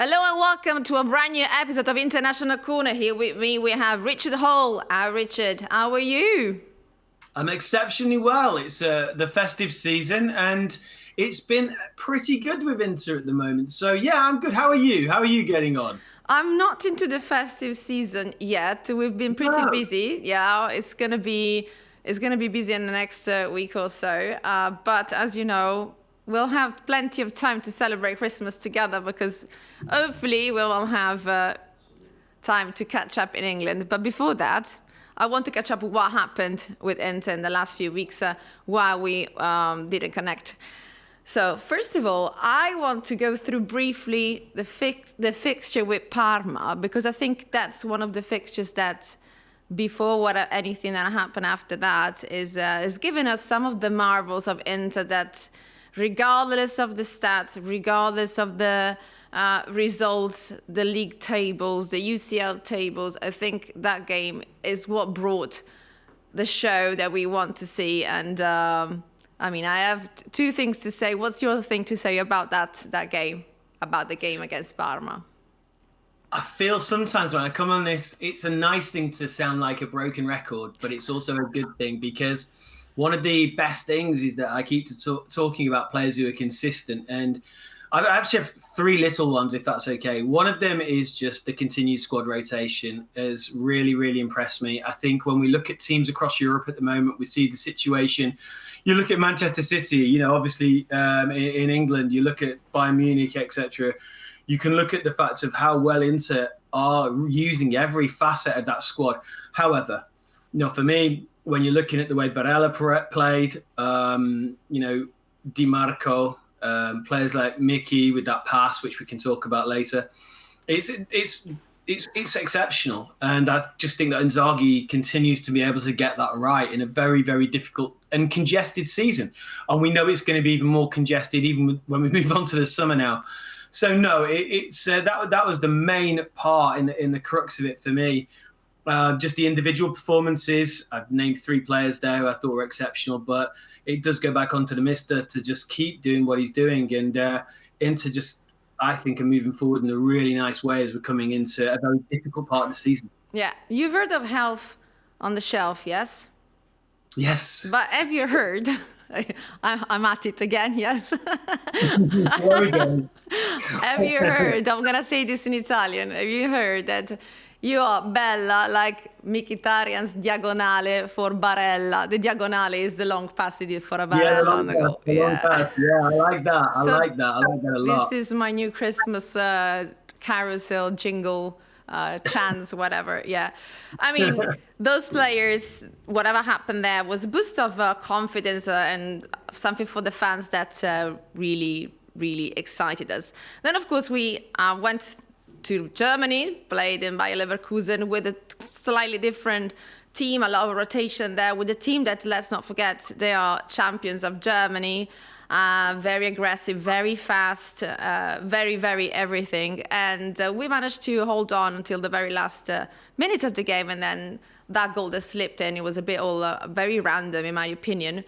Hello and welcome to a brand new episode of International Corner. Here with me, we have Richard Hall. Richard, how are you? I'm exceptionally well. It's the festive season, and it's been pretty good with Inter at the moment. So yeah, I'm good. How are you? How are you getting on? I'm not into the festive season yet. We've been pretty No. busy. Yeah, it's gonna be busy in the next week or so. But as you know, we'll have plenty of time to celebrate Christmas together because hopefully we will have time to catch up in England. But before that, I want to catch up with what happened with Inter in the last few weeks while we didn't connect. So first of all, I want to go through briefly the fixture with Parma because I think that's one of the fixtures that, before anything that happened after that, is giving us some of the marvels of Inter that, regardless of the stats, regardless of the results, the league tables, the UCL tables, I think that game is what brought the show that we want to see. And I have two things to say. What's your thing to say about that game, about the game against Parma? I feel sometimes when I come on this, it's a nice thing to sound like a broken record, but it's also a good thing because one of the best things is that I keep talking about players who are consistent. And I actually have three little ones, if that's okay. One of them is just the continued squad rotation has really, really impressed me. I think when we look at teams across Europe at the moment, we see the situation. You look at Manchester City, obviously in England, you look at Bayern Munich, etc. You can look at the fact of how well Inter are using every facet of that squad. However, for me, when you're looking at the way Barella played, Di Marco, players like Mickey with that pass, which we can talk about later, it's exceptional. And I just think that Inzaghi continues to be able to get that right in a very, very difficult and congested season. And we know it's going to be even more congested even when we move on to the summer now. So no, it's that was the main part in the crux of it for me. Just the individual performances. I've named three players there who I thought were exceptional, but it does go back onto the mister to just keep doing what he's doing. And Inter just, I think, are moving forward in a really nice way as we're coming into a very difficult part of the season. Yeah, you've heard of health on the shelf, yes? Yes. But have you heard? I'm at it again, yes. Where are we going? Have you heard? I'm going to say this in Italian. Have you heard that you are bella like Mkhitaryan's diagonale for Barella? The diagonale is the long pass he did for a Barella on the goal. Long pass. Yeah, I like that. I like that a lot. This is my new Christmas carousel jingle. Chance, whatever. Yeah. I mean, those players, whatever happened there was a boost of confidence and something for the fans that really, really excited us. Then, of course, we went to Germany, played in Bayer Leverkusen with a slightly different team, a lot of rotation there with a team that, let's not forget, they are champions of Germany. Very aggressive, very fast, very, very everything. And we managed to hold on until the very last minute of the game. And then that goal that slipped in, it was a bit all very random, in my opinion.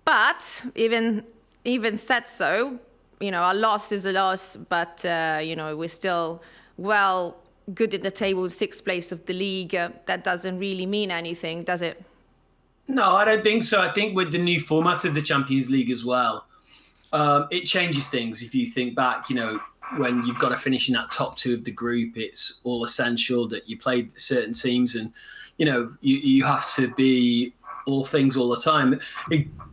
But even said so, a loss is a loss. But, we're still, good in the table, sixth place of the league. That doesn't really mean anything, does it? No, I don't think so. I think with the new format of the Champions League as well, it changes things. If you think back, when you've got to finish in that top two of the group, it's all essential that you play certain teams and, you have to be all things all the time.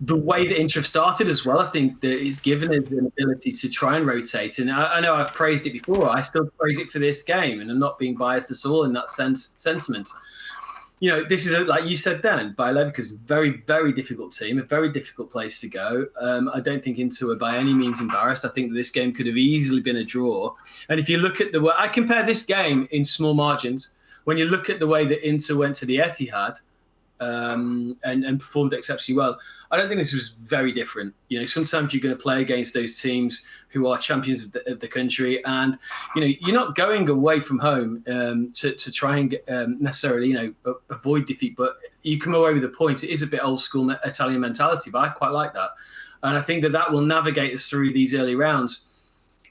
The way that Inter have started as well, I think that it's given us an ability to try and rotate. And I know I've praised it before. I still praise it for this game, and I'm not being biased at all in that sentiment. This is, like you said then, Bayer Leverkusen, very, very difficult team, a very difficult place to go. I don't think Inter were by any means embarrassed. I think that this game could have easily been a draw. And if you look at I compare this game in small margins. When you look at the way that Inter went to the Etihad and performed exceptionally well, I don't think this was very different. Sometimes you're going to play against those teams who are champions of the country, and you're not going away from home to try and get, necessarily avoid defeat, but you come away with a point. It is a bit old school Italian mentality, but I quite like that, and I think that will navigate us through these early rounds.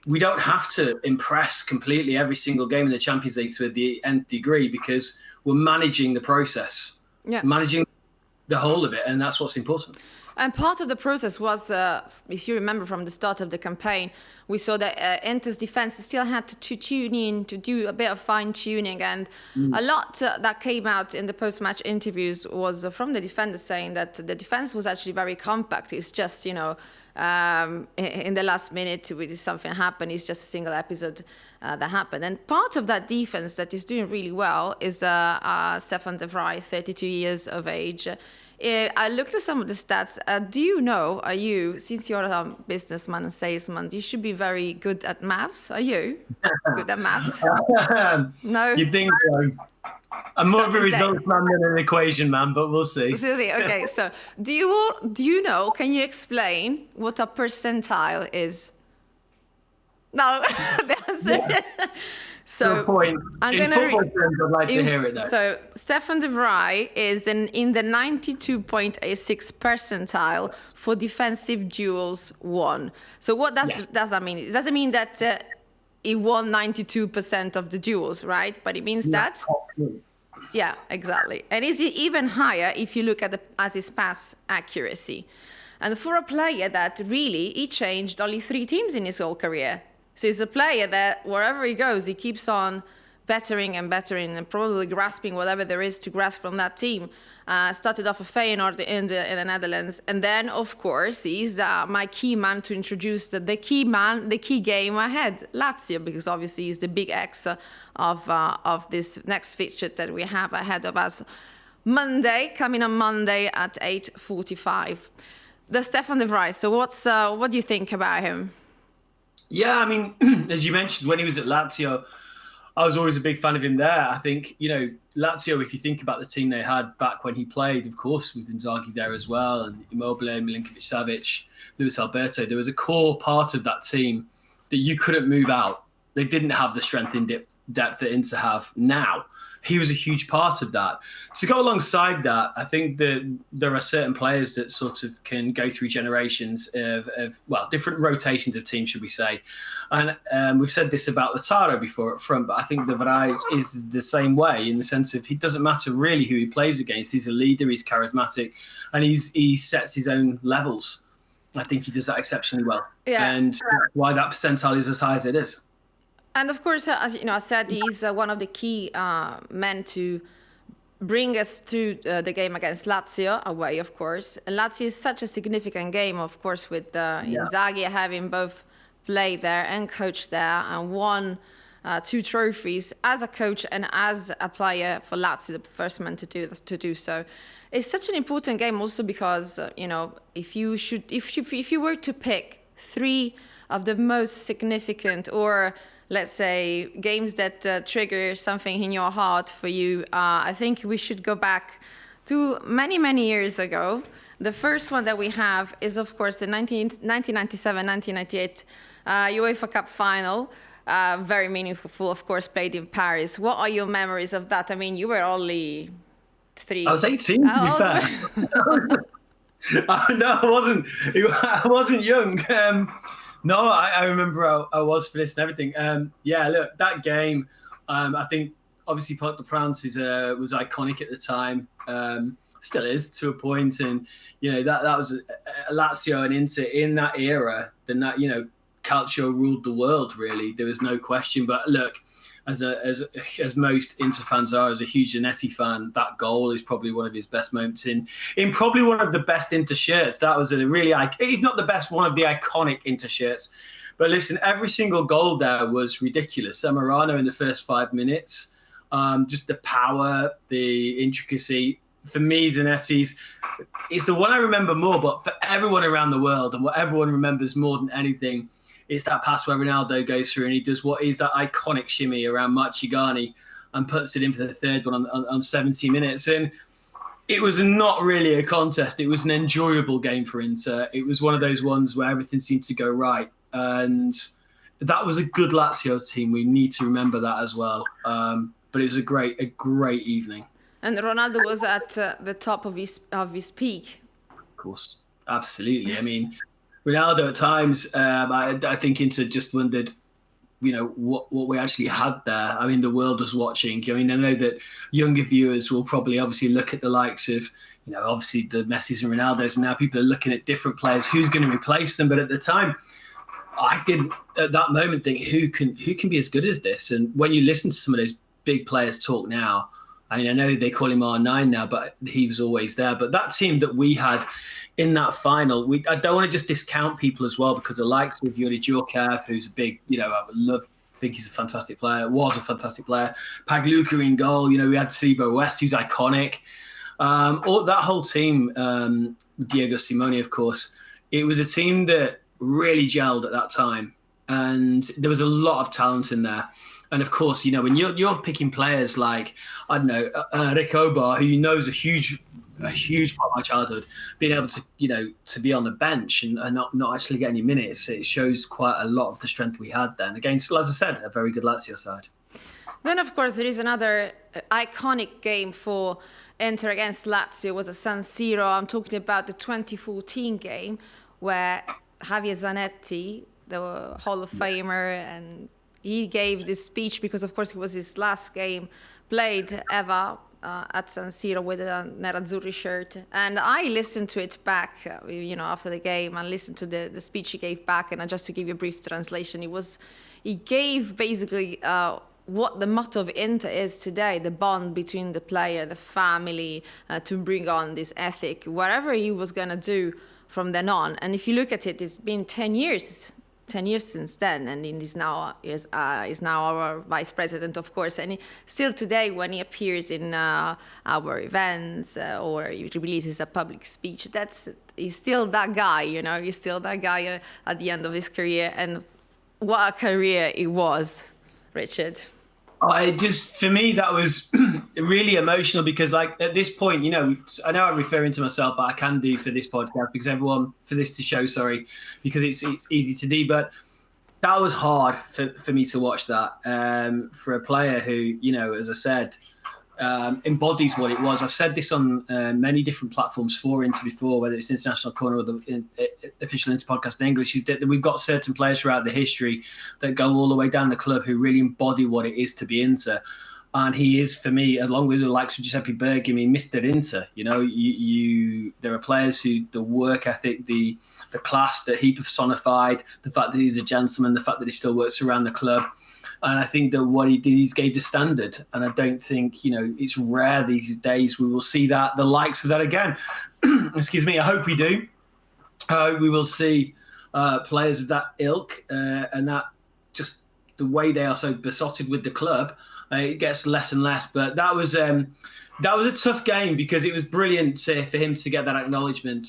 we don't have to impress completely every single game in the Champions League to the nth degree, because we're managing the process, managing the whole of it, and that's what's important. And part of the process was, if you remember from the start of the campaign, we saw that Inter's defense still had to tune in, to do a bit of fine-tuning. And a lot that came out in the post-match interviews was from the defenders saying that the defense was actually very compact. It's just, in the last minute, with something happened, it's just a single episode that happened. And part of that defense that is doing really well is Stefan de Vrij, 32 years of age. I looked at some of the stats. Do you know, since you're a businessman and salesman, you should be very good at maths. Are you good at maths? No? You think so? I'm more of a results man than an equation man, but we'll see. Okay, so do you know, can you explain what a percentile is? No, the answer. So point. In football terms, I'd like to hear it though. So Stefan de Vrij is in the 92.86 percentile for defensive duels won. So what does that mean? It doesn't mean that he won 92% of the duels, right? But it means that. Yeah, exactly. And is it even higher if you look at his pass accuracy? And for a player that really, he changed only 3 teams in his whole career. So he's a player that wherever he goes, he keeps on bettering and bettering and probably grasping whatever there is to grasp from that team. Started off at Feyenoord in the Netherlands. And then, of course, he's my key man to introduce the key game ahead, Lazio, because obviously he's the big X of this next fixture that we have ahead of us. Coming on Monday at 8:45. The Stefan de Vrij. So what do you think about him? Yeah, I mean, as you mentioned, when he was at Lazio, I was always a big fan of him there. I think, Lazio, if you think about the team they had back when he played, of course, with Inzaghi there as well, and Immobile, Milinkovic-Savic, Luis Alberto, there was a core part of that team that you couldn't move out. They didn't have the strength in depth that Inter have now. He was a huge part of that. To go alongside that, I think that there are certain players that sort of can go through generations of different rotations of teams, should we say. And we've said this about Lautaro before up front, but I think the Vrij is the same way, in the sense of he doesn't matter really who he plays against. He's a leader, he's charismatic, and he sets his own levels. I think he does that exceptionally well. Yeah. And that's why that percentile is as high as it is. And of course, as I said, he's one of the key men to bring us through the game against Lazio away, of course. And Lazio is such a significant game, of course, with Inzaghi having both played there and coached there and won 2 trophies as a coach and as a player for Lazio, the first man to do so. It's such an important game also because if you were to pick 3 of the most significant, or let's say games that trigger something in your heart for you, I think we should go back to many years ago. The first one that we have is, of course, the 1997-1998 UEFA Cup final. Very meaningful, of course, played in Paris. What are your memories of that? I mean, you were only 3. I was 18, to be fair. No, I wasn't young. No, I remember I was for this and everything. Look, that game, I think obviously Parc des Princes was iconic at the time, still is to a point, and that was Lazio and Inter in that era. Then that Calcio ruled the world, really. There was no question. But look, as most Inter fans are, as a huge Zanetti fan, that goal is probably one of his best moments in probably one of the best Inter shirts. That was a really, if not the best, one of the iconic Inter shirts. But listen, every single goal there was ridiculous. Zamorano in the first 5 minutes, just the power, the intricacy. For me, Zanetti's is the one I remember more, but for everyone around the world, and what everyone remembers more than anything, it's that pass where Ronaldo goes through and he does what is that iconic shimmy around Machigani and puts it in for the third one on 70 minutes. And it was not really a contest. It was an enjoyable game for Inter. It was one of those ones where everything seemed to go right. And that was a good Lazio team. We need to remember that as well. But it was a great evening. And Ronaldo was at the top of his peak. Of course. Absolutely. I mean, Ronaldo at times, I think Inter just wondered, what we actually had there. I mean, the world was watching. I mean, I know that younger viewers will probably obviously look at the likes of, obviously the Messis and Ronaldos, and now people are looking at different players, who's going to replace them. But at the time, I didn't at that moment think who can be as good as this. And when you listen to some of those big players talk now, I mean, I know they call him R9 now, but he was always there. But that team that we had in that final, I don't want to just discount people as well, because the likes of Yuri Djurkaev, who's a big, I think he's a fantastic player, was a fantastic player. Pagluka in goal, we had Slibo West, who's iconic. That whole team, Diego Simone, of course, it was a team that really gelled at that time. And there was a lot of talent in there. And of course, when you're picking players like, I don't know, Rick Obar, who knows a huge part of my childhood, being able to, to be on the bench and not actually get any minutes, it shows quite a lot of the strength we had then against, as I said, a very good Lazio side. Then, of course, there is another iconic game for Inter against Lazio, was at San Siro. I'm talking about the 2014 game where Javier Zanetti, the Hall of Famer, and he gave this speech because, of course, it was his last game played ever at San Siro with a Nerazzurri shirt. And I listened to it back, after the game, and listened to the speech he gave back. And just to give you a brief translation, he gave basically what the motto of Inter is today, the bond between the player, the family, to bring on this ethic, whatever he was going to do from then on. And if you look at it, it's been 10 years since then, and he's now our vice president, of course. And still today, when he appears in our events or he releases a public speech, he's still that guy. He's still that guy at the end of his career. And what a career it was, Richard. For me, that was really emotional because, like, at this point, I know I'm referring to myself, but I can do for this podcast because because it's easy to do. But that was hard for me to watch that for a player who, as I said, embodies what it was. I've said this on many different platforms for Inter before, whether it's International Corner or the official Inter podcast in English, is that we've got certain players throughout the history that go all the way down the club who really embody what it is to be Inter. And he is, for me, along with the likes of Giuseppe Bergami, Mr. Inter. There are players who the work ethic, the class that he personified, the fact that he's a gentleman, the fact that he still works around the club. And I think that what he did, he gave the standard. And I don't think, it's rare these days we will see the likes of that again. Excuse me. I hope we do. We will see players of that ilk and that just the way they are so besotted with the club. It gets less and less. But that was a tough game because it was brilliant for him to get that acknowledgement.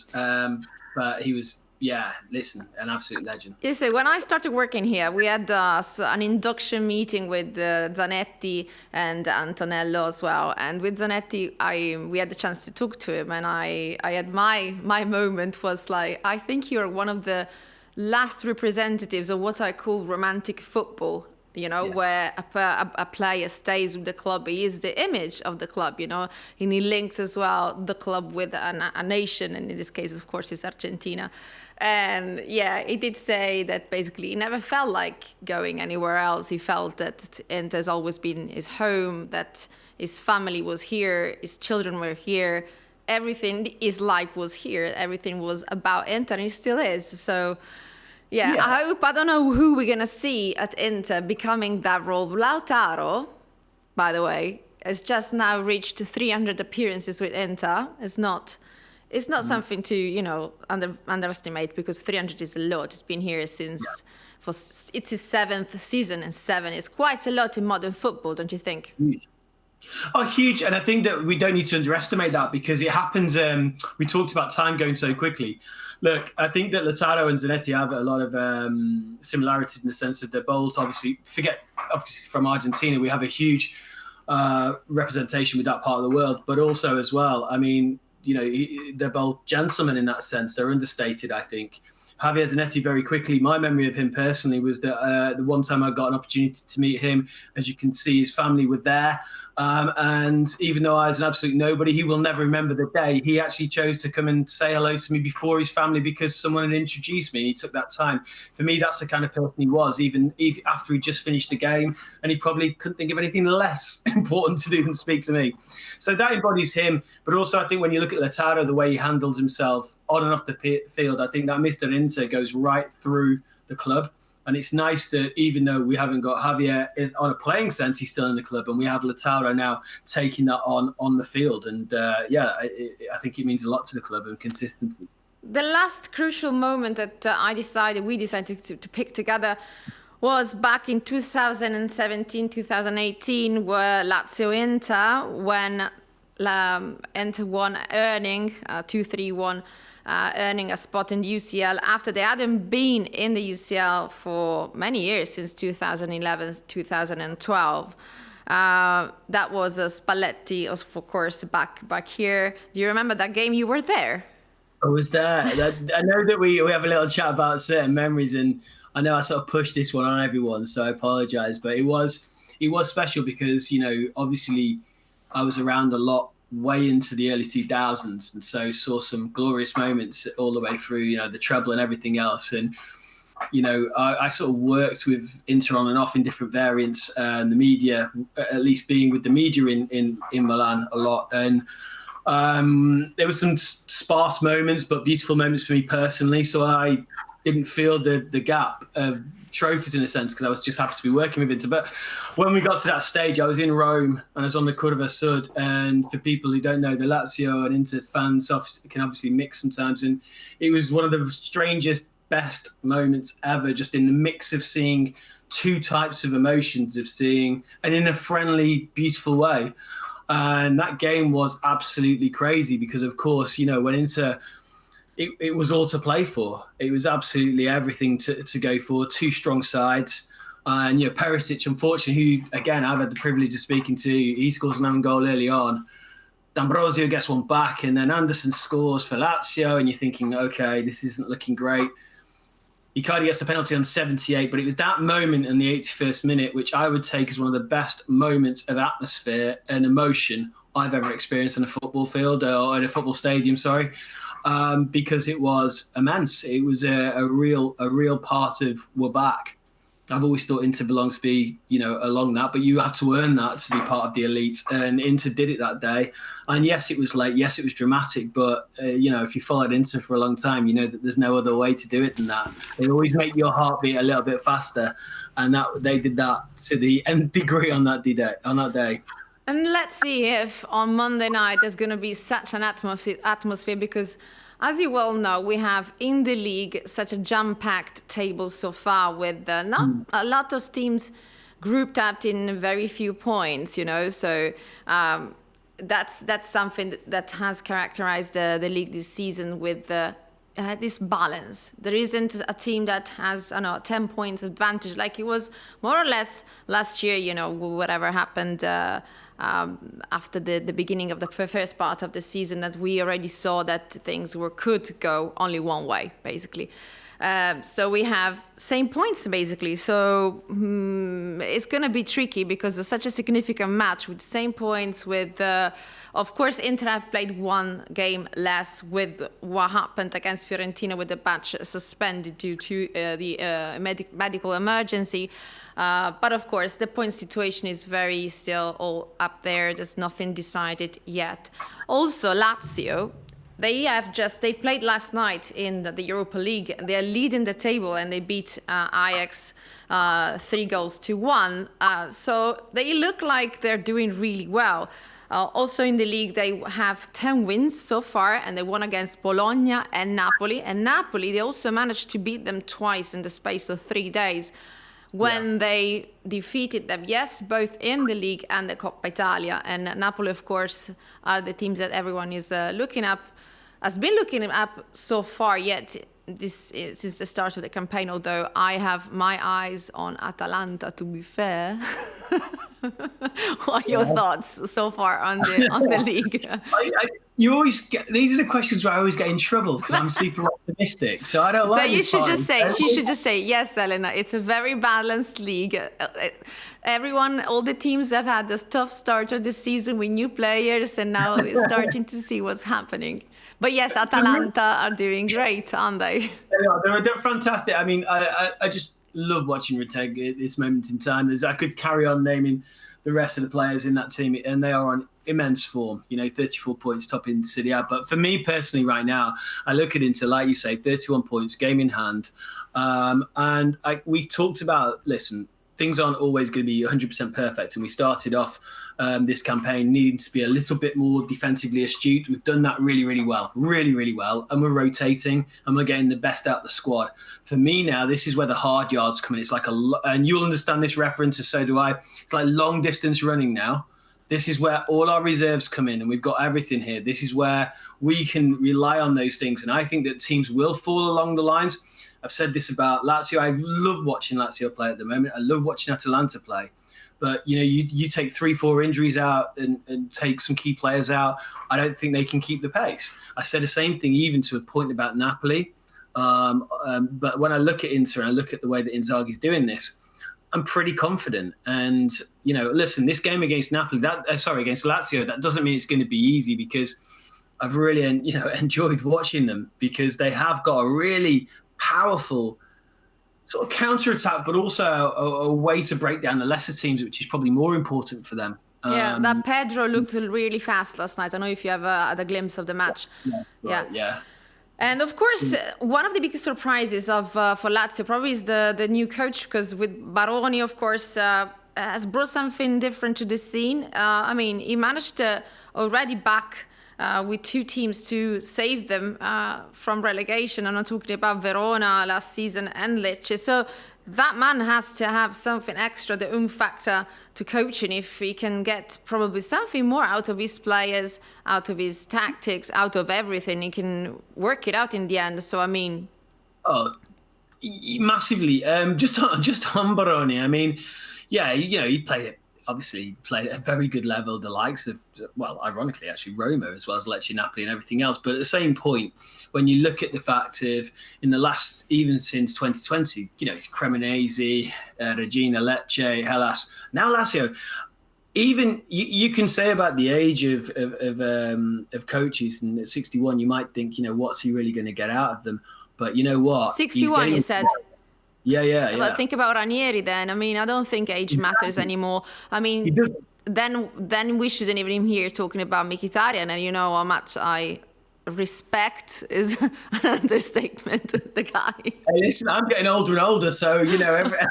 But he was... Yeah, listen, an absolute legend. You see, when I started working here, we had an induction meeting with Zanetti and Antonello as well. And with Zanetti, we had the chance to talk to him, and I had my moment was like, I think you're one of the last representatives of what I call romantic football. Where a player stays with the club. He is the image of the club, and he links as well the club with a nation, and in this case, of course, it's Argentina. And yeah, he did say that basically he never felt like going anywhere else. He felt that Inter has always been his home, that his family was here, his children were here, everything his life was here, everything was about Inter, and it still is. So... Yeah, I don't know who we're going to see at Inter becoming that role. Lautaro, by the way, has just now reached 300 appearances with Inter. It's not something to, underestimate because 300 is a lot. It's been here since, it's his 7th season, and 7 is quite a lot in modern football, don't you think? Oh, huge. And I think that we don't need to underestimate that because it happens. We talked about time going so quickly. Look, I think that Lautaro and Zanetti have a lot of similarities in the sense that they're both obviously from Argentina. We have a huge representation with that part of the world, but also as well, I mean, they're both gentlemen in that sense. They're understated, I think. Javier Zanetti, very quickly, my memory of him personally was that the one time I got an opportunity to meet him, as you can see, his family were there. And even though I was an absolute nobody, he will never remember the day. He actually chose to come and say hello to me before his family because someone had introduced me. He took that time. For me, that's the kind of person he was, even after he just finished the game. And he probably couldn't think of anything less important to do than speak to me. So that embodies him. But also, I think when you look at Lautaro, the way he handles himself on and off the field, I think that Mr. Inter goes right through the club. And it's nice that even though we haven't got Javier on a playing sense, he's still in the club, and we have Lautaro now taking that on the field. And I think it means a lot to the club and consistency. The last crucial moment that we decided to pick together was back in 2017, 2018, where Lazio Inter, when Inter won, earning 2-3-1. Earning a spot in the UCL after they hadn't been in the UCL for many years, since 2011, 2012. That was Spalletti, of course, back here. Do you remember that game? You were there. I was there. I know that we have a little chat about certain memories, and I know I sort of pushed this one on everyone, so I apologise. But it was special because, obviously I was around a lot way into the early 2000s, and so saw some glorious moments all the way through, the treble and everything else. And I sort of worked with Inter on and off in different variants, and the media, at least being with the media in Milan a lot. And there were some sparse moments, but beautiful moments for me personally. So I didn't feel the gap of trophies in a sense, because I was just happy to be working with Inter. But when we got to that stage, I was in Rome and I was on the Curva Sud. And for people who don't know, the Lazio and Inter fans can obviously mix sometimes. And it was one of the strangest, best moments ever, just in the mix of seeing two types of emotions, and in a friendly, beautiful way. And that game was absolutely crazy because, of course, when Inter, it was all to play for. It was absolutely everything to go for. Two strong sides. And, Perisic, unfortunately, who, again, I've had the privilege of speaking to, he scores an own goal early on. D'Ambrosio gets one back, and then Anderson scores for Lazio, and you're thinking, okay, this isn't looking great. Icardi gets the penalty on 78, but it was that moment in the 81st minute, which I would take as one of the best moments of atmosphere and emotion I've ever experienced in a football field, or in a football stadium, because it was immense. It was a real part of we're back. I've always thought Inter belongs to be, along that, but you have to earn that to be part of the elite. And Inter did it that day. And yes, it was late. Yes, it was dramatic. But, if you followed Inter for a long time, you know that there's no other way to do it than that. They always make your heart beat a little bit faster. And they did that to the nth degree on that day. And let's see if on Monday night there's going to be such an atmosphere because, as you well know, we have in the league such a jam-packed table so far with not a lot of teams grouped up in very few points, So that's something that has characterized the league this season with this balance. There isn't a team that has 10 points advantage like it was more or less last year, whatever happened after the beginning of the first part of the season, that we already saw that things could go only one way, basically. So we have same points, basically. So it's going to be tricky because it's such a significant match with same points with... Of course, Inter have played one game less with what happened against Fiorentina with the match suspended due to the medical emergency. But of course, the point situation is very still all up there. There's nothing decided yet. Also, Lazio, they played last night in the Europa League. They are leading the table and they beat Ajax 3-1. So they look like they're doing really well. Also in the league, they have 10 wins so far, and they won against Bologna and Napoli. And Napoli, they also managed to beat them twice in the space of 3 days when they defeated them, yes, both in the league and the Coppa Italia. And Napoli, of course, are the teams that everyone is has been looking up so far yet. Since the start of the campaign, although I have my eyes on Atalanta, to be fair. What are your thoughts so far on the league? You always get, these are the questions where I always get in trouble because I'm super optimistic, so I don't So like you this should part. just say, yes, Elena, it's a very balanced league. Everyone, all the teams have had this tough start of the season with new players, and now we're starting to see what's happening. But yes, Atalanta are doing great, aren't they? They're fantastic. I mean, I just love watching Reteg at this moment in time. I could carry on naming the rest of the players in that team, and they are on immense form. 34 points top in Serie A. But for me personally, right now, I look at Inter, like you say, 31 points, game in hand. And we talked about, listen, things aren't always going to be 100% perfect. And we started off this campaign needing to be a little bit more defensively astute. We've done that really, really well, really, really well. And we're rotating and we're getting the best out of the squad. For me now, this is where the hard yards come in. It's like and you'll understand this reference, and so do I. It's like long distance running now. This is where all our reserves come in, and we've got everything here. This is where we can rely on those things. And I think that teams will fall along the lines. I've said this about Lazio. I love watching Lazio play at the moment. I love watching Atalanta play. But, you take 3-4 injuries out and take some key players out, I don't think they can keep the pace. I said the same thing even to a point about Napoli. But when I look at Inter and I look at the way that Inzaghi's doing this, I'm pretty confident. And, listen, this game against against Lazio, that doesn't mean it's going to be easy, because I've really, enjoyed watching them, because they have got a really powerful sort of counter-attack, but also a way to break down the lesser teams, which is probably more important for them. Yeah, that Pedro looked really fast last night. I don't know if you have had a glimpse of the match. Yeah. And of course, one of the biggest surprises for Lazio probably is the new coach, because with Baroni, of course, has brought something different to the scene. He managed to already back with two teams to save them from relegation. I'm not talking about Verona last season and Lecce. So that man has to have something extra, the factor to coaching. If he can get probably something more out of his players, out of his tactics, out of everything, he can work it out in the end. So, massively. Just on Baroni, he played it. Obviously, he played at a very good level, the likes of, ironically, actually, Roma, as well as Lecce, Napoli and everything else. But at the same point, when you look at the fact of, in the last, even since 2020, it's Cremonese, Regina, Lecce, Hellas, now Lazio. Even you can say about the age of coaches, and at 61, you might think, what's he really going to get out of them? But you know what? 61, you said? Yeah. But think about Ranieri then. I don't think age matters anymore. He doesn't. Then we shouldn't even hear talking about Mkhitaryan, and how much I respect is an understatement, the guy. Hey, listen, I'm getting older and older, so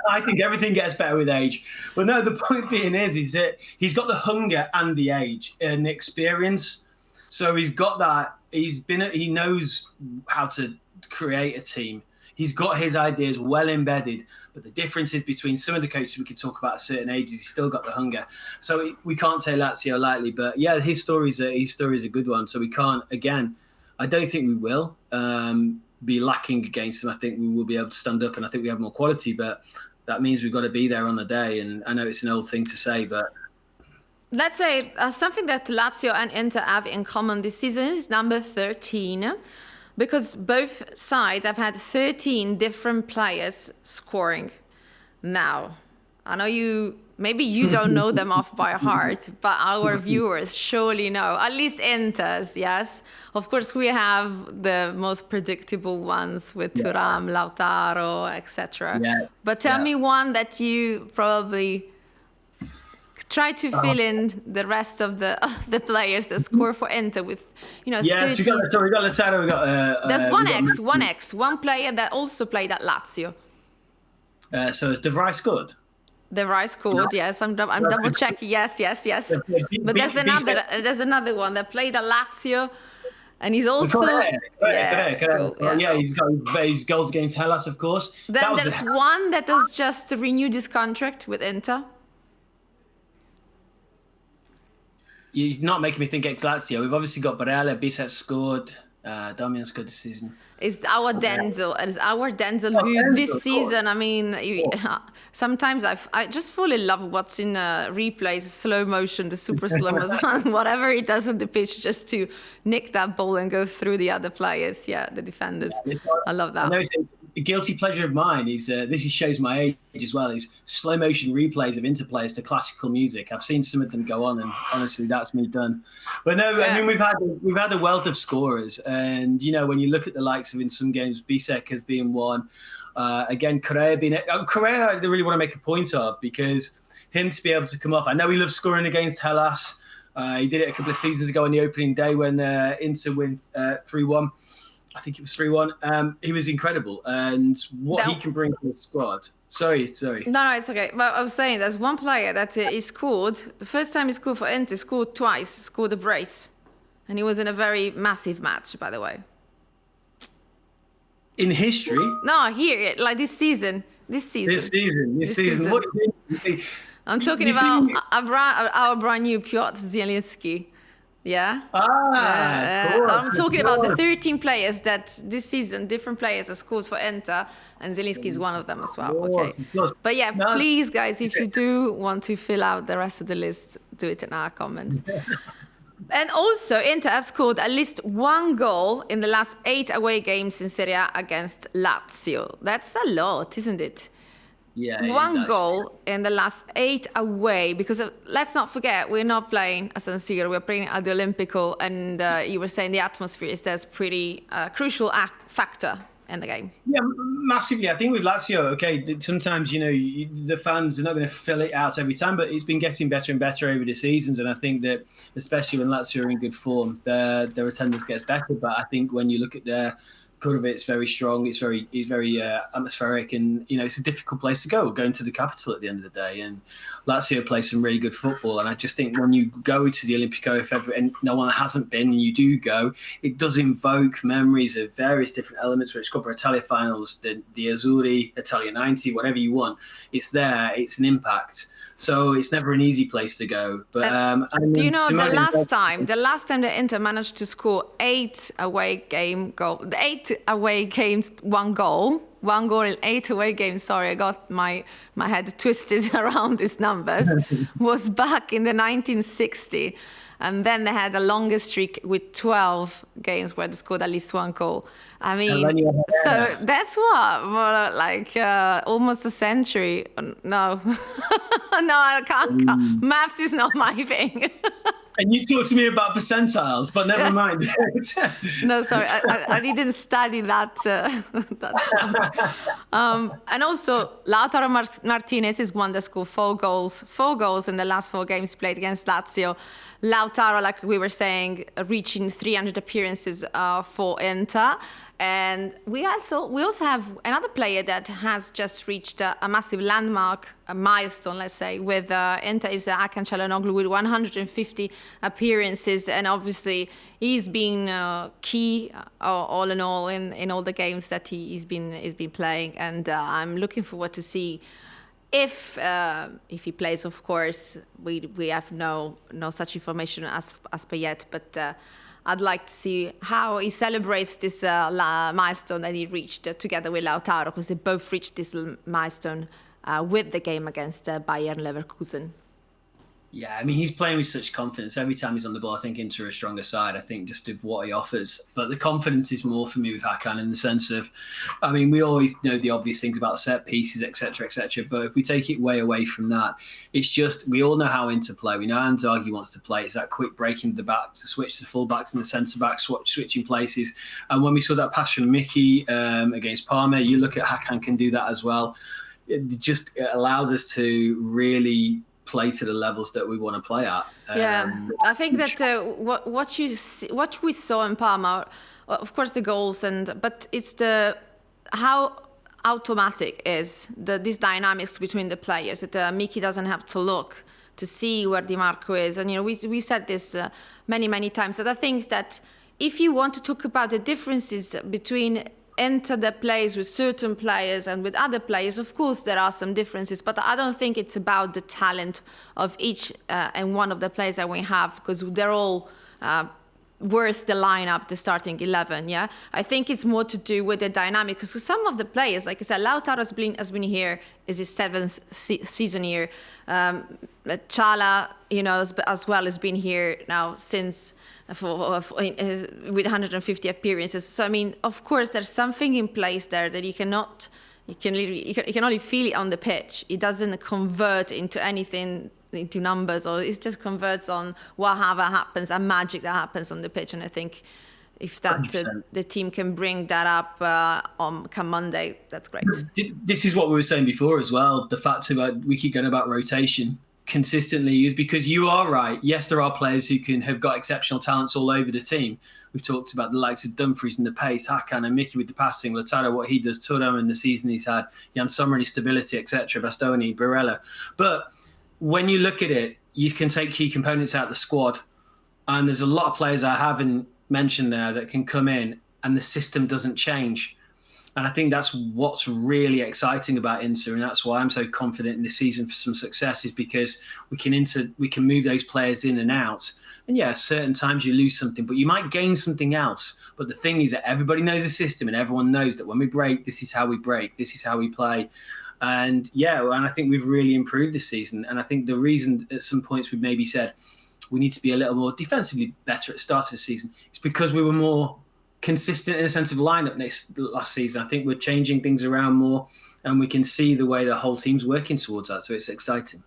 I think everything gets better with age. But no, the point being is that he's got the hunger and the age and the experience. So he's got that. He knows how to create a team. He's got his ideas well embedded, but the difference is between some of the coaches we could talk about at certain ages, he's still got the hunger. So we can't say Lazio lightly, but yeah, his story's a good one. So we can't, again, I don't think we will be lacking against them. I think we will be able to stand up, and I think we have more quality, but that means we've got to be there on the day. And I know it's an old thing to say, but... Let's say something that Lazio and Inter have in common this season is number 13. Because both sides have had 13 different players scoring now. I know maybe you don't know them off by heart, but our viewers surely know. At least Inter's, yes. Of course, we have the most predictable ones with Thuram, Lautaro, etc. Yeah. But tell me one that you probably... Try to fill in the rest of the players that score for Inter with, 30. Yes, we got Lautaro. There's one player that also played at Lazio. So is De Vrij scored? De Vrij scored, yes. I'm double checking. Yes. But there's another one that played at Lazio, and he's also he's got his goals against Hellas, of course. Then there's one that has just renewed his contract with Inter. You're not making me think ex Lazio. We've obviously got Barella, Bisset scored, Damian scored this season. It's our Denzel. It's our Denzel Oh, who Denzel, this of course. season, I mean, sometimes I just fall in love with watching replays, slow motion, the super slow motion, whatever he does on the pitch just to nick that ball and go through the other players. Yeah, the defenders. I love I that. know it's a guilty pleasure of mine is shows my age as well. Is slow motion replays of Inter players to classical music. I've seen some of them go on, and honestly, that's me done. But no, I mean we've had a wealth of scorers, and when you look at the likes of in some games, Bisek has been one. Again, Correa being Correa, I really want to make a point of because him to be able to come off. I know he loves scoring against Hellas. He did it a couple of seasons ago on the opening day when Inter win 3-1. I think it was 3-1. He was incredible, and what he can bring to the squad. Sorry. No, it's okay. But I was saying there's one player that he scored. The first time he scored for Inter, scored twice, scored a brace. And he was in a very massive match, by the way. In history? No, here, like this season. This season. What do you think? I'm talking about our brand new Piotr Zielinski. Yeah. I'm talking about the 13 players that this season, different players have scored for Inter, and Zielinski is one of them as well. Okay. But yeah, please, guys, if you do want to fill out the rest of the list, do it in our comments. And also, Inter have scored at least one goal in the last 8 away games in Serie A against Lazio. That's a lot, isn't it? Yeah, one goal in the last 8 away, because let's not forget, we're not playing at San Siro, we're playing at the Olimpico, and you were saying the atmosphere is there's pretty crucial factor in the game. Yeah, massively. I think with Lazio, okay, sometimes, the fans are not going to fill it out every time, but it's been getting better and better over the seasons, and I think that, especially when Lazio are in good form, their attendance gets better, but I think when you look at their Kurvit's very strong. It's very atmospheric, and it's a difficult place to go. Going to the capital at the end of the day, and Lazio play some really good football. And I just think when you go to the Olimpico, and no one hasn't been, and you do go, it does invoke memories of various different elements. Where it's Coppa Italia finals, the Azzurri, Italia '90, whatever you want. It's there. It's an impact. So it's never an easy place to go. But do you know the last time the Inter managed to score 8 away games, 1 goal in 8 away games. Sorry, I got my head twisted around these numbers. Was back in the 1960, and then they had a longer streak with 12 games where they scored at least 1 goal. I mean, so that's almost a century. No, no, I can't. Maths is not my thing. And you talk to me about percentiles, but never mind. No, sorry, I didn't study that. And also, Lautaro Martinez is one that scored 4 goals in the last 4 games played against Lazio. Lautaro, like we were saying, reaching 300 appearances for Inter. And we also have another player that has just reached a massive landmark, a milestone, let's say, with Inter is Hakan Çalhanoğlu with 150 appearances, and obviously he's been key all in all in all the games that he's been playing, and I'm looking forward to see if he plays. Of course, we have no such information as per yet, but. I'd like to see how he celebrates this milestone that he reached together with Lautaro, because they both reached this milestone with the game against Bayern Leverkusen. Yeah, I mean, he's playing with such confidence. Every time he's on the ball, I think Inter a stronger side, I think, just of what he offers. But the confidence is more for me with Hakan in the sense of, I mean, we always know the obvious things about set pieces, etc., but if we take it way away from that, it's just, we all know how Inter play. We know how Inzaghi wants to play. It's that quick breaking the back to switch the full-backs and the centre-backs, switching places. And when we saw that pass from Mickey against Parma, you look at Hakan can do that as well. It just allows us to really play to the levels that we want to play at. I think that what we saw in Parma, of course the goals, but it's how automatic is this dynamics between the players, that Miki doesn't have to look to see where Di Marco is. And we said this many times, that I think that if you want to talk about the differences between Inter that plays with certain players and with other players, of course there are some differences, but I don't think it's about the talent of each and one of the players that we have, because they're all worth the lineup, the starting 11. Yeah, I think it's more to do with the dynamic, because some of the players, like I said, Lautaro has been here, is his 7th season here. Chala, as well, has been here now since with 150 appearances. So I mean, of course, there's something in place there that you can only feel it on the pitch. It doesn't convert into anything, into numbers, or it just converts on whatever happens, a magic that happens on the pitch. And I think if that the team can bring that up on come Monday, that's great. This is what we were saying before as well. The fact about we keep going about rotation consistently is because you are right. Yes, there are players who have got exceptional talents all over the team. We've talked about the likes of Dumfries and the pace, Hakan and Mickey with the passing, Lautaro, what he does, Turam in the season he's had, Jan Sommer, stability, etc., Bastoni, Barella. But when you look at it, you can take key components out of the squad, and there's a lot of players I haven't mentioned there that can come in and the system doesn't change. And I think that's what's really exciting about Inter, and that's why I'm so confident in this season for some success, is because we can move those players in and out. And yeah, certain times you lose something, but you might gain something else. But the thing is that everybody knows the system, and everyone knows that when we break, this is how we break, this is how we play. And yeah, and I think we've really improved this season. And I think the reason at some points we've maybe said we need to be a little more defensively better at the start of the season is because we were more consistent in a sense of lineup last season. I think we're changing things around more, and we can see the way the whole team's working towards that. So it's exciting.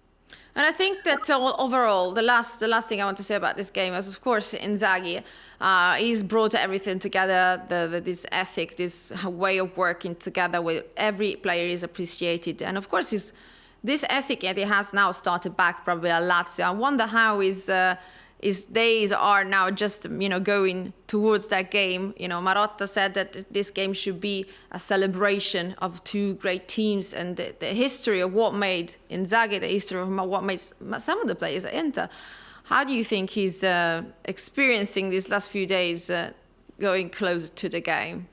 And I think that overall, the last thing I want to say about this game is, of course, Inzaghi. He's brought everything together, this ethic, this way of working together with every player is appreciated. And of course, this ethic that he has now started back probably at Lazio. I wonder how his days are now just, going towards that game. Marotta said that this game should be a celebration of two great teams, and the history of what made Inzaghi, the history of what made some of the players at Inter. How do you think he's experiencing these last few days going closer to the game?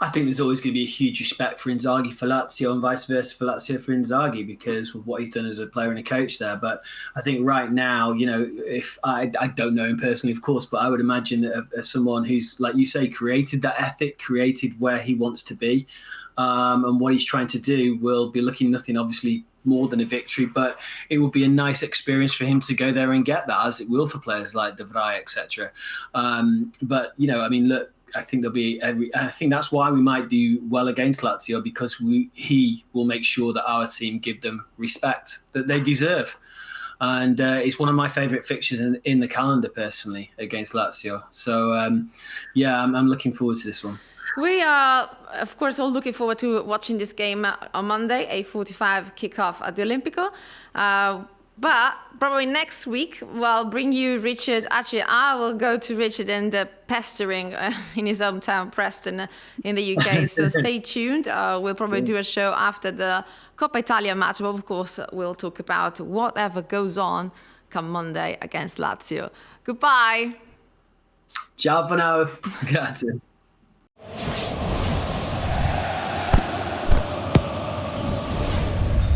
I think there's always going to be a huge respect for Inzaghi for Lazio, and vice versa for Lazio for Inzaghi, because of what he's done as a player and a coach there. But I think right now, if I don't know him personally, of course, but I would imagine that as someone who's, like you say, created that ethic, created where he wants to be, and what he's trying to do, will be looking nothing, obviously, more than a victory, but it will be a nice experience for him to go there and get that, as it will for players like De Vrij, etc. But look, I think there'll be I think that's why we might do well against Lazio, because he will make sure that our team give them respect that they deserve. And it's one of my favourite fixtures in the calendar, personally, against Lazio. So I'm looking forward to this one. We are, of course, all looking forward to watching this game on Monday, 8:45 kickoff at the Olimpico. But probably next week, we'll bring you Richard. Actually, I will go to Richard and pestering in his hometown, Preston, in the UK. So stay tuned. We'll probably do a show after the Coppa Italia match. But of course, we'll talk about whatever goes on come Monday against Lazio. Goodbye. Ciao for now. Grazie.